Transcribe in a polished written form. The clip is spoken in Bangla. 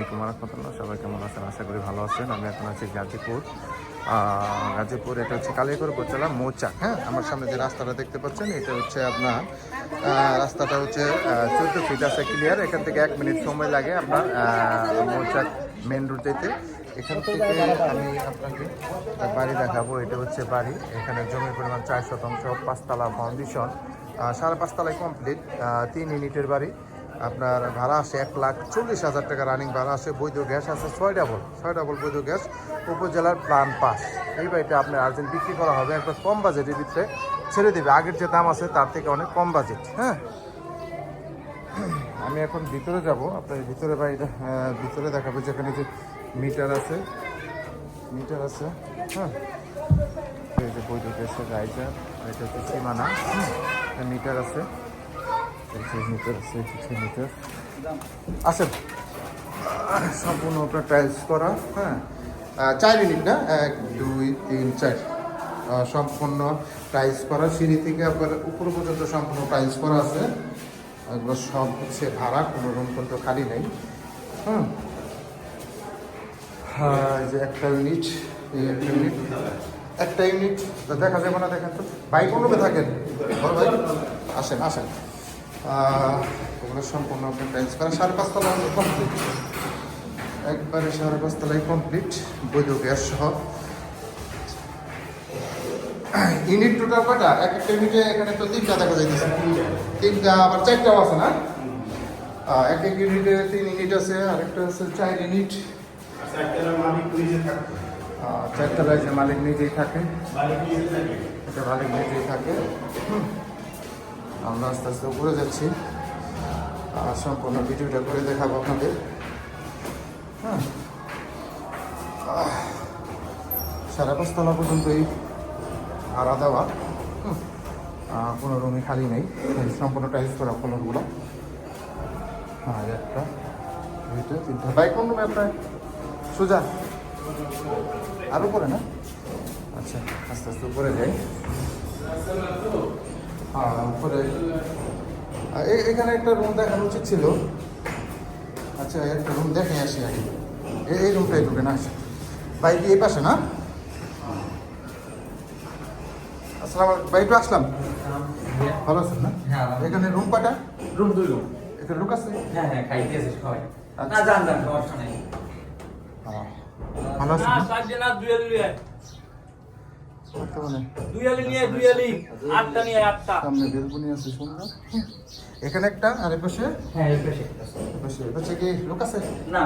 আলাইকুম ওয়া রাহমাতুল্লাহ। সবাই কেমন আছেন? আশা করি ভালো আছেন। আমি এখন আছি গাজীপুর। গাজীপুর এটা হচ্ছে কালিয়াকৈর উপজেলা মৌচাক। হ্যাঁ, আমার সামনে যে রাস্তাটা দেখতে পাচ্ছেন এটা হচ্ছে আপনার রাস্তাটা হচ্ছে 14 ফিট আছে ক্লিয়ার। এখান থেকে 1 মিনিট সময় লাগে আপনার মৌচাক মেন রোড যেতে। এখান থেকে আমি আপনাকে বাড়ি দেখাবো। এটা হচ্ছে বাড়ি। এখানে জমির পরিমাণ 4 শতাংশ, 5 তলা ফাউন্ডেশন, 5.5 তলায় কমপ্লিট, 3 ইউনিটের বাড়ি। আপনার ভাড়া আসে 1,40,000 টাকা রানিং ভাড়া আসে। বৈধ গ্যাস আছে 6 ডাবল বৈধ গ্যাস। উপজেলার প্ল্যান পাস। এই বাড়িটা আপনার আর্জেন্ট বিক্রি করা হবে একবার কম বাজেটের ভিতরে ছেড়ে দেবে। আগের যে দাম আছে তার থেকে অনেক কম বাজেট। হ্যাঁ, আমি এখন ভিতরে যাব। আপনার ভিতরে বাড়িটা ভিতরে দেখাবো, যেখানে যে মিটার আছে হ্যাঁ, এই যে বৈধ গ্যাসের রাইজার, এটা হচ্ছে সীমানা, মিটার আছে, মিটার আসেন। সম্পূর্ণ আপনার টাইলস করা। হ্যাঁ, 4 ইউনিট না, 1 2 3 4 সম্পূর্ণ টাইলস করা। সিঁড়ি থেকে আপনার উপর পর্যন্ত সম্পূর্ণ টাইলস করা আছে। এগুলো সব হচ্ছে ভাড়া, কোনো রুম কিন্তু খালি নেই। এই যে একটা ইউনিট দেখা যাবে না। দেখেন তো বাইক অনুপে থাকেন, ভাই আসেন। ওগুলো সম্পূর্ণ আপনার টাইলস করা। 5.5 তলা কমপ্লিট, একবারে 5.5 তলায় কমপ্লিট, বৈধ গ্যাস সহ। ইউনিট টোটাল কটা? একটা ইউনিটে এখানে তো 3টা দেখা যাইতেছে, 3টা আবার 4টাও আছে না। এক ইউনিটে 3 ইউনিট আছে, আরেকটা আছে 4 ইউনিট। 4তলায় যে মালিক নিজেই থাকে, এটা মালিক নিজেই থাকে। আমরা আস্তে আস্তে উপরে যাচ্ছি, সম্পূর্ণ ভিডিওটা করে দেখাবো আপনাদের। হ্যাঁ, 5.5 তলা পর্যন্ত এই ভাড়া দেওয়া। কোনো রুমই খালি নেই, সম্পূর্ণ টাইলস করা ফ্লোরগুলো। হ্যাঁ, 1টা 2টা 3টা বাইক কোন রুমে আপনার? সোজা আর উপরে না? আচ্ছা, আস্তে আস্তে উপরে যাই। হ্যাঁ, উপরে এখানে একটা রুম দেখানো উচিত ছিল। আচ্ছা, একটা রুম দেখে আসি আগে। এই রুমটাই ঢুকে না, আসে বাইক এই পাশে না? আসসালাম আলাইকুম, বাইক আসলাম। ভালো আছেন না? এখানে রুম কটা? Room 2 room. এখানে লোক আছে? হ্যাঁ, খাইতে আছে সবাই। আচ্ছা। না জান সমস্যা নাই। ভালো আছেন না না? সাজে না দুয়ালি বর্তমানে দুয়ালি 8টা নিয়ে 8টা। সামনে বেলকনি আছে সুন্দর। এখানে একটা, আর এপাশে হ্যাঁ, এই পাশে। এপাশে কি লোক আছে? না